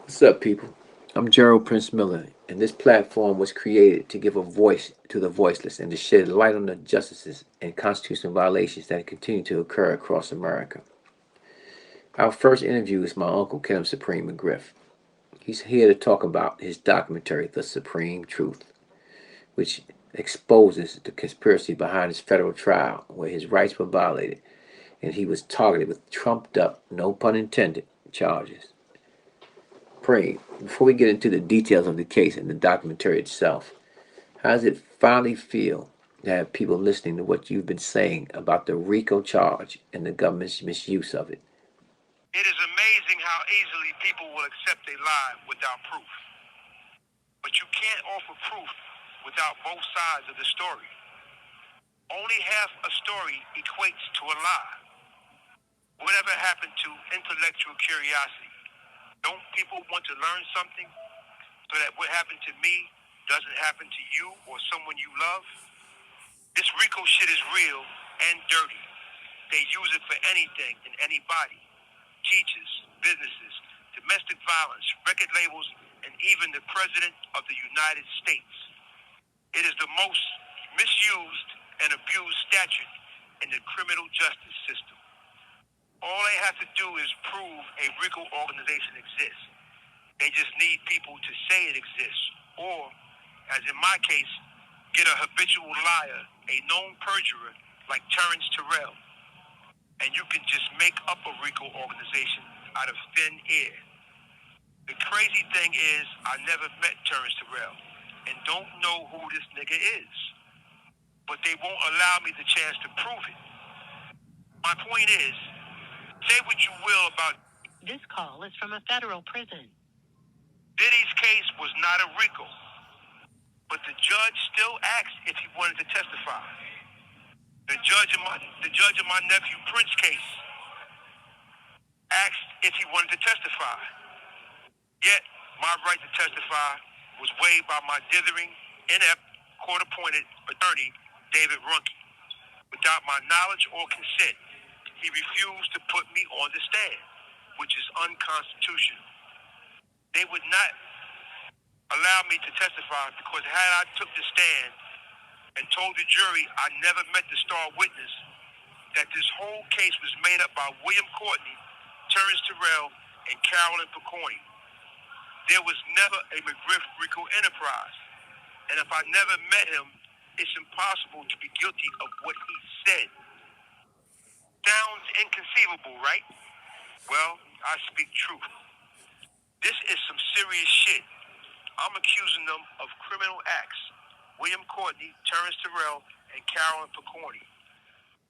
What's up, people? I'm Gerald Prince Miller, and this platform was created to give a voice to the voiceless and to shed light on the injustices and constitutional violations that continue to occur across America. Our first interview is my uncle, Kenneth Supreme McGriff. He's here to talk about his documentary, The Supreme Truth, which exposes the conspiracy behind his federal trial where his rights were violated and he was targeted with trumped up, no pun intended, charges. Pray, before we get into the details of the case and the documentary itself, how does it finally feel to have people listening to what you've been saying about the RICO charge and the government's misuse of it? It is amazing how easily people will accept a lie without proof. But you can't offer proof without both sides of the story. Only half a story equates to a lie. Whatever happened to intellectual curiosity? Don't people want to learn something so that what happened to me doesn't happen to you or someone you love? This RICO shit is real and dirty. They use it for anything and anybody. Teachers, businesses, domestic violence, record labels, and even the President of the United States. It is the most misused and abused statute in the criminal justice system. All they have to do is prove a RICO organization exists. They just need people to say it exists, or, as in my case, get a habitual liar, a known perjurer like Terrence Terrell, and you can just make up a RICO organization out of thin air. The crazy thing is, I never met Terrence Terrell and don't know who this nigga is, but they won't allow me the chance to prove it. My point is, say what you will about this call is from a federal prison. Diddy's case was not a RICO, but the judge still asked if he wanted to testify. The judge of my nephew Prince's case asked if he wanted to testify. Yet my right to testify was waived by my dithering, inept, court-appointed attorney, David Runke. Without my knowledge or consent, he refused to put me on the stand, which is unconstitutional. They would not allow me to testify because had I took the stand and told the jury I never met the star witness, that this whole case was made up by William Courtney, Terrence Terrell, and Carolyn Picorni. There was never a McGriff RICO enterprise. And if I never met him, it's impossible to be guilty of what he said. Sounds inconceivable, right? Well, I speak truth. This is some serious shit. I'm accusing them of criminal acts. William Courtney, Terrence Terrell, and Carolyn Picorni.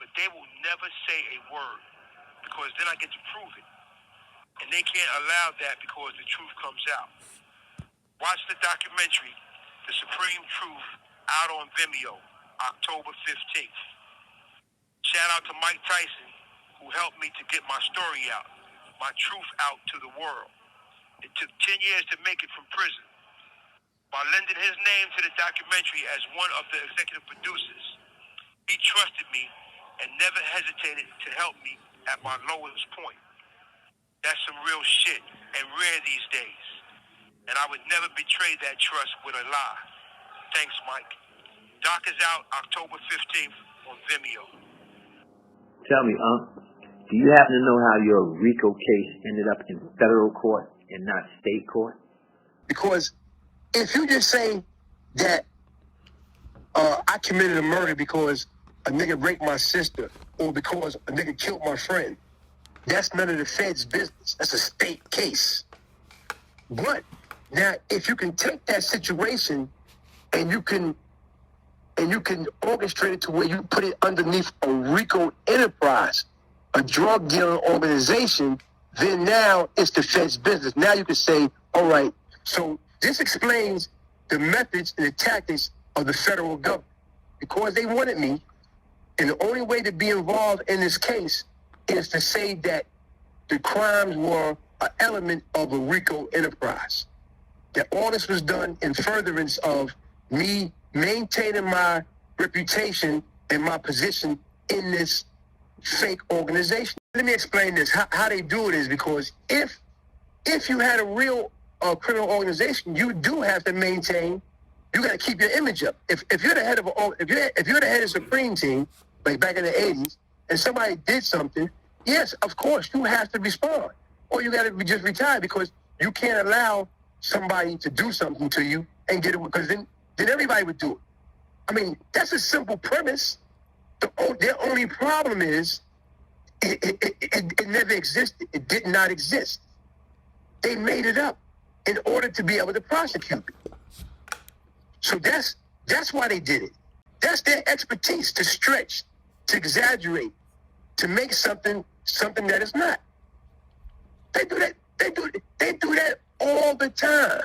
But they will never say a word because then I get to prove it. And they can't allow that because the truth comes out. Watch the documentary, The Supreme Truth, out on Vimeo, October 15th. Shout out to Mike Tyson, who helped me to get my story out, my truth out to the world. It took 10 years to make it from prison. By lending his name to the documentary as one of the executive producers, he trusted me and never hesitated to help me at my lowest point. That's some real shit and rare these days. And I would never betray that trust with a lie. Thanks, Mike. Doc is out October 15th on Vimeo. Tell me, do you happen to know how your RICO case ended up in federal court and not state court? Because if you just say that I committed a murder because a nigga raped my sister or because a nigga killed my friend, that's none of the Fed's business. That's a state case. But now, if you can take that situation and you can orchestrate it to where you put it underneath a RICO enterprise, a drug dealing organization, then now it's the Fed's business. Now you can say, all right, so this explains the methods and the tactics of the federal government. Because they wanted me, and the only way to be involved in this case is to say that the crimes were an element of a RICO enterprise. That all this was done in furtherance of me maintaining my reputation and my position in this fake organization. Let me explain this. How they do it is because if you had a real a criminal organization, you do have to maintain. You got to keep your image up. If you're the head of if you're the head of Supreme Team, like back in the '80s, and somebody did something, yes, of course you have to respond, or you got to just retire because you can't allow somebody to do something to you and get it, because then everybody would do it. I mean, that's a simple premise. Their only problem is it never existed. It did not exist. They made it up in order to be able to prosecute it. So that's why they did it. That's their expertise, to stretch, to exaggerate, to make something that is not. They do that. They do that all the time.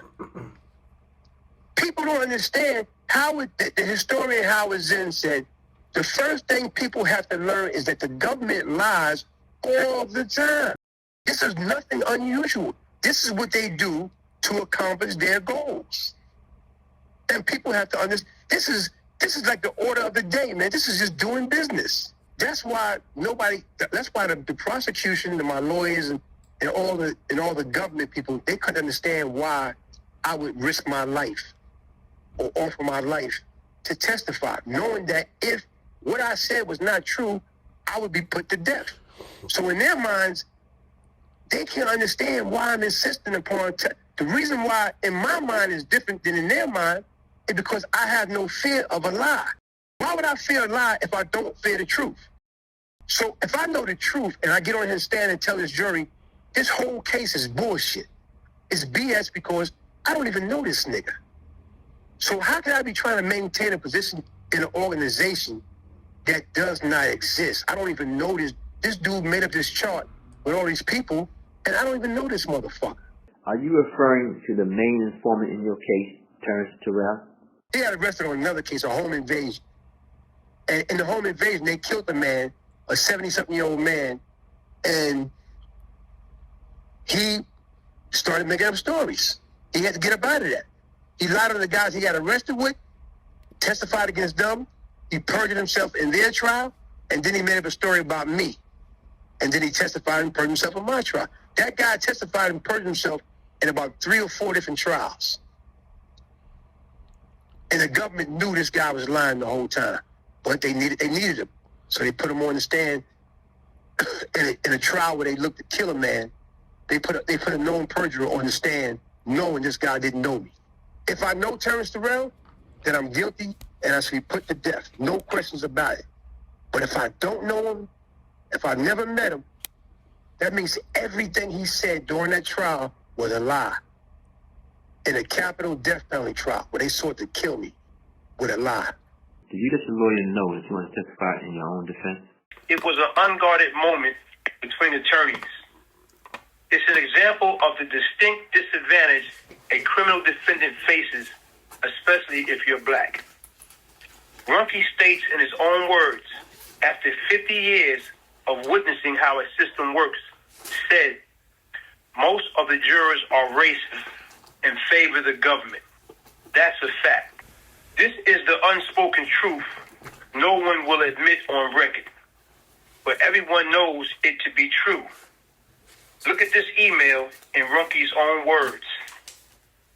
People don't understand how the historian Howard Zinn said, the first thing people have to learn is that the government lies all the time. This is nothing unusual. This is what they do to accomplish their goals. And people have to understand, this is like the order of the day, man. This is just doing business. That's why the prosecution and my lawyers and all the government people, they couldn't understand why I would risk my life or offer my life to testify, knowing that if what I said was not true, I would be put to death. So in their minds, they can't understand why I'm insisting upon the reason why in my mind is different than in their mind is because I have no fear of a lie. Why would I fear a lie if I don't fear the truth? So if I know the truth and I get on his stand and tell this jury, this whole case is bullshit. It's BS because I don't even know this nigga. So how can I be trying to maintain a position in an organization that does not exist? I don't even know this. This dude made up this chart with all these people, and I don't even know this motherfucker. Are you referring to the main informant in your case, Terrence Terrell? He got arrested on another case, a home invasion. And in the home invasion, they killed a man, a 70-something-year-old man, and he started making up stories. He had to get up out of that. He lied on the guys he got arrested with, testified against them, he perjured himself in their trial, and then he made up a story about me. And then he testified and perjured himself in my trial. That guy testified and perjured himself in about 3 or 4 different trials. And the government knew this guy was lying the whole time. But they needed him. So they put him on the stand in a trial where they looked to kill a man. They put a known perjurer on the stand knowing this guy didn't know me. If I know Terrence Terrell, then I'm guilty and I should be put to death. No questions about it. But if I don't know him, if I never met him, that means everything he said during that trial was a lie. In a capital death penalty trial where they sought to kill me with a lie. Did you let your lawyer know that you want to testify in your own defense? It was an unguarded moment between attorneys. It's an example of the distinct disadvantage a criminal defendant faces, especially if you're black. Rumpke states in his own words, after 50 years of witnessing how a system works, said, most of the jurors are racist and favor the government. That's a fact. This is the unspoken truth no one will admit on record, but everyone knows it to be true. Look at this email in Rumpke's own words.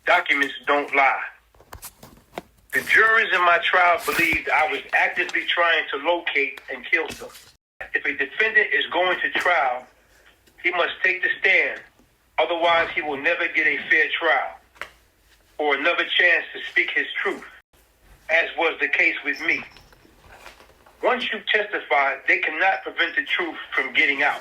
Documents don't lie. The jurors in my trial believed I was actively trying to locate and kill them. If a defendant is going to trial, he must take the stand. Otherwise, he will never get a fair trial or another chance to speak his truth, as was the case with me. Once you testify, they cannot prevent the truth from getting out.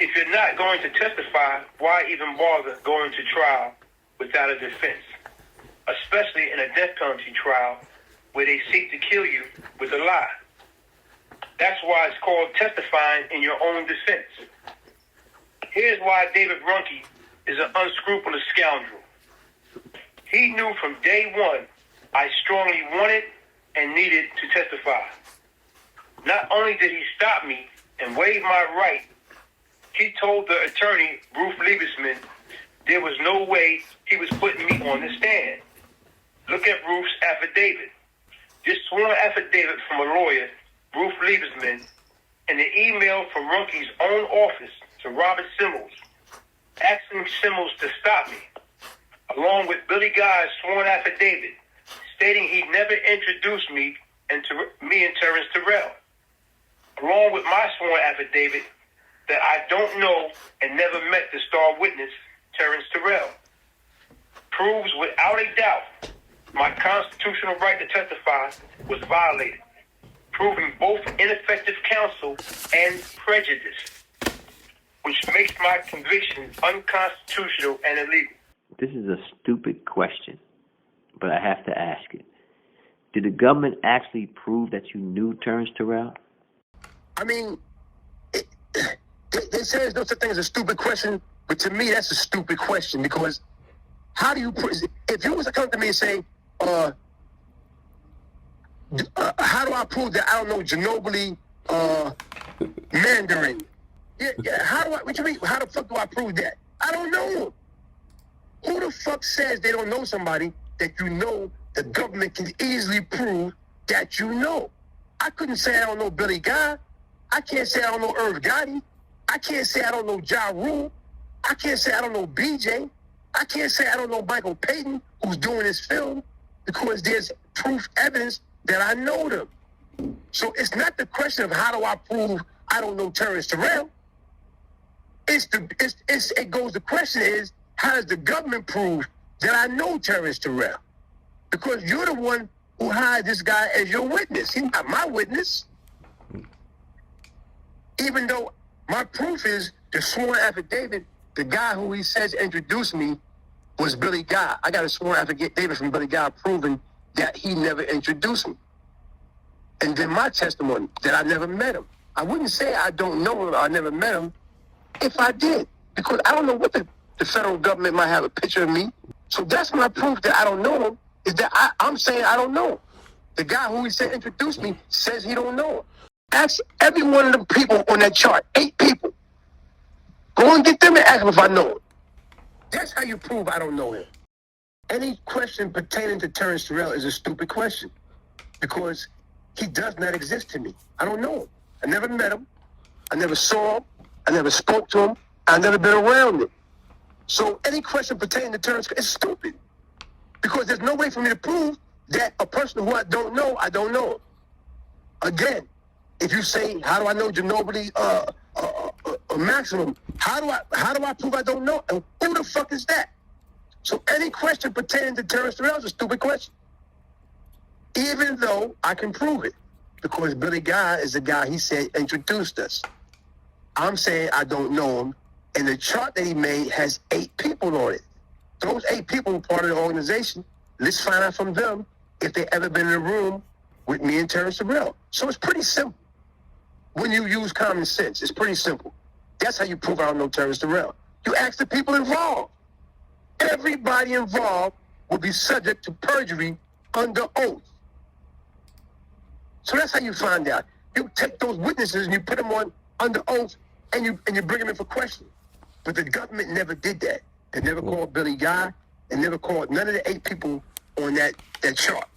If you're not going to testify, why even bother going to trial without a defense? Especially in a death penalty trial where they seek to kill you with a lie. That's why it's called testifying in your own defense. Here's why David Rumpke is an unscrupulous scoundrel. He knew from day one I strongly wanted and needed to testify. Not only did he stop me and waive my right, he told the attorney, Bruce Liebesman, there was no way he was putting me on the stand. Look at Bruce's affidavit. This sworn affidavit from a lawyer, Bruce Liebesman, and the email from Rumpke's own office to Robert Simmons. asking Simmons to stop me, along with Billy Guy's sworn affidavit stating he never introduced me and Terrence Terrell, along with my sworn affidavit that I don't know and never met the star witness, Terrence Terrell, proves without a doubt my constitutional right to testify was violated, proving both ineffective counsel and prejudice, which makes my conviction unconstitutional and illegal. This is a stupid question, but I have to ask it. Did the government actually prove that you knew Terrence Terrell? I mean, they say there's no such thing as a stupid question, but to me, that's a stupid question because how do you if you was to come to me and say, how do I prove that I don't know Ginobili Mandarin? Yeah, what you mean? How the fuck do I prove that? I don't know. Who the fuck says they don't know somebody that you know the government can easily prove that you know? I couldn't say I don't know Billy Guy. I can't say I don't know Irv Gotti. I can't say I don't know Ja Rule. I can't say I don't know BJ. I can't say I don't know Michael Payton, who's doing this film, because there's proof evidence that I know them. So it's not the question of how do I prove I don't know Terrence Terrell. The question is, how does the government prove that I know Terrence Terrell? Because you're the one who hired this guy as your witness. He's not my witness. Even though my proof is the sworn affidavit, the guy who he says introduced me was Billy Guy. I got a sworn affidavit from Billy Guy proving that he never introduced me. And then my testimony, that I never met him. I wouldn't say I don't know him or I never met him if I did. Because I don't know what the federal government might have a picture of me. So that's my proof that I don't know him, is that I'm saying I don't know him. The guy who he said introduced me says he don't know him. Ask every one of the people on that chart, 8 people. Go and get them and ask them if I know him. That's how you prove I don't know him. Any question pertaining to Terrence Terrell is a stupid question because he does not exist to me. I don't know him. I never met him. I never saw him. I never spoke to him. I've never been around him. So any question pertaining to Terrence is stupid because there's no way for me to prove that a person who I don't know him. Again, if you say, how do I know Ginobili Maximum? How do I prove I don't know? And who the fuck is that? So any question pertaining to Terrence Terrell is a stupid question. Even though I can prove it. Because Billy Guy is the guy he said introduced us. I'm saying I don't know him. And the chart that he made has 8 people on it. Those 8 people were part of the organization. Let's find out from them if they ever been in a room with me and Terrence Terrell. So it's pretty simple. When you use common sense, it's pretty simple. That's how you prove I don't know Terrence Terrell. You ask the people involved. Everybody involved will be subject to perjury under oath. So that's how you find out. You take those witnesses and you put them on under oath and you bring them in for questioning. But the government never did that. They never called Billy Guy and never called none of the 8 people on that chart.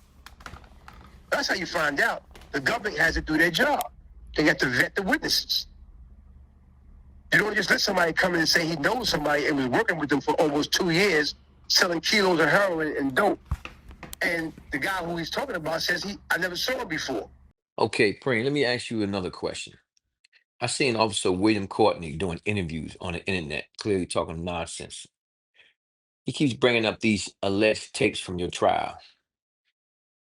That's how you find out. The government has to do their job. They got to vet the witnesses. You don't just let somebody come in and say he knows somebody and was working with them for almost 2 years, selling kilos of heroin and dope. And the guy who he's talking about says I never saw him before. Okay, Preem, let me ask you another question. I've seen Officer William Courtney doing interviews on the internet, clearly talking nonsense. He keeps bringing up these alleged tapes from your trial.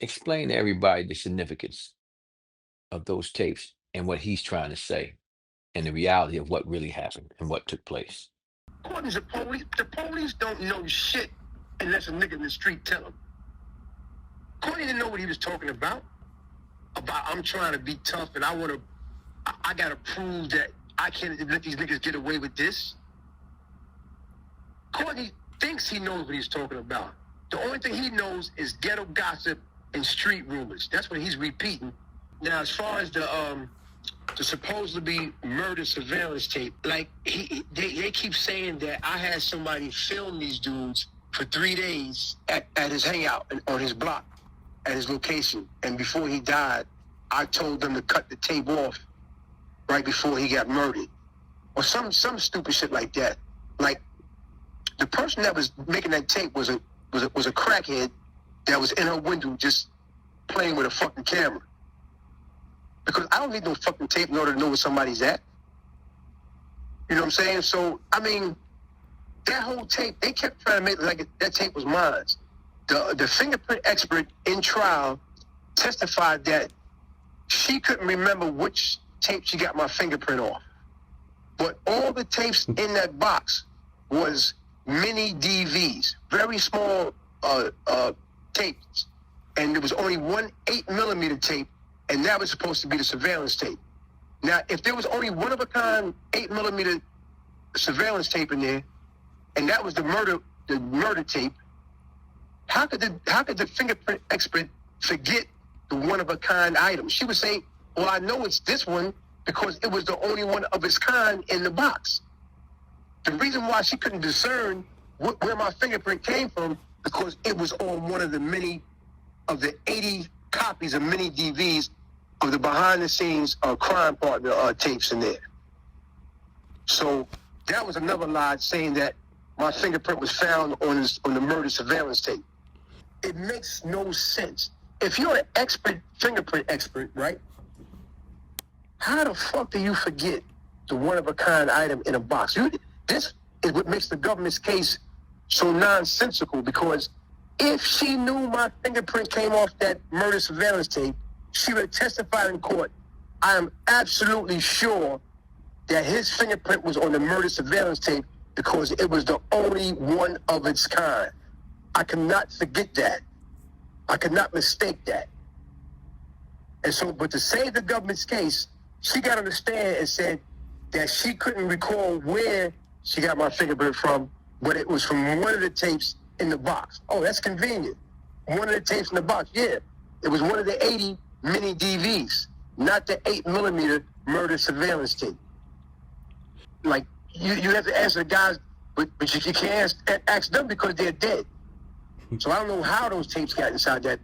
Explain to everybody the significance of those tapes and what he's trying to say and the reality of what really happened and what took place. Courtney's the police don't know shit unless a nigga in the street tell them. Courtney didn't know what he was talking about I'm trying to be tough and I gotta prove that I can't let these niggas get away with this. Courtney thinks he knows what he's talking about. The only thing he knows is ghetto gossip and street rumors. That's what he's repeating. Now, as far as the supposedly murder surveillance tape, like they keep saying that I had somebody film these dudes for 3 days at his hangout on his block, at his location. And before he died, I told them to cut the tape off right before he got murdered. Or some stupid shit like that. Like The person that was making that tape was a crackhead that was in her window just playing with a fucking camera. Because I don't need no fucking tape in order to know where somebody's at. You know what I'm saying? So, I mean, that whole tape, they kept trying to make it like that tape was mine. The fingerprint expert in trial testified that she couldn't remember which tape she got my fingerprint off. But all the tapes in that box was mini DVs, very small tapes. And there was only one 8mm tape, and that was supposed to be the surveillance tape. Now, if there was only one of a kind 8mm surveillance tape in there, and that was the murder tape, how could the fingerprint expert forget the one of a kind item? She would say, well, I know it's this one because it was the only one of its kind in the box. The reason why she couldn't discern where my fingerprint came from, because it was on one of the many of the 80 copies of mini DVs of the behind-the-scenes crime partner tapes in there. So that was another lie, saying that my fingerprint was found on the murder surveillance tape. It makes no sense. If you're an fingerprint expert, right? How the fuck do you forget the one-of-a-kind item in a box? This is what makes the government's case so nonsensical, because if she knew my fingerprint came off that murder surveillance tape, she would have testified in court. I am absolutely sure that his fingerprint was on the murder surveillance tape because it was the only one of its kind. I cannot forget that. I cannot mistake that. And so, but to save the government's case, she got on the stand and said that she couldn't recall where she got my fingerprint from, but it was from one of the tapes in the box. Oh, that's convenient. One of the tapes in the box, yeah. It was one of the 80 mini DVs, not the 8mm murder surveillance tape. Like, you have to answer the guys, but you can't ask them because they're dead. So I don't know how those tapes got inside that.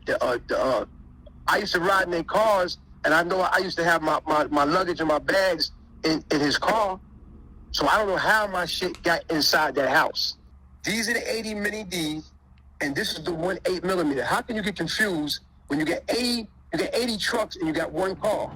I used to ride in their cars, and I know I used to have my luggage and my bags in his car. So I don't know how my shit got inside that house. These are the 80 mini Ds, and this is the one 8mm. How can you get confused when you get 80 trucks and you got one car?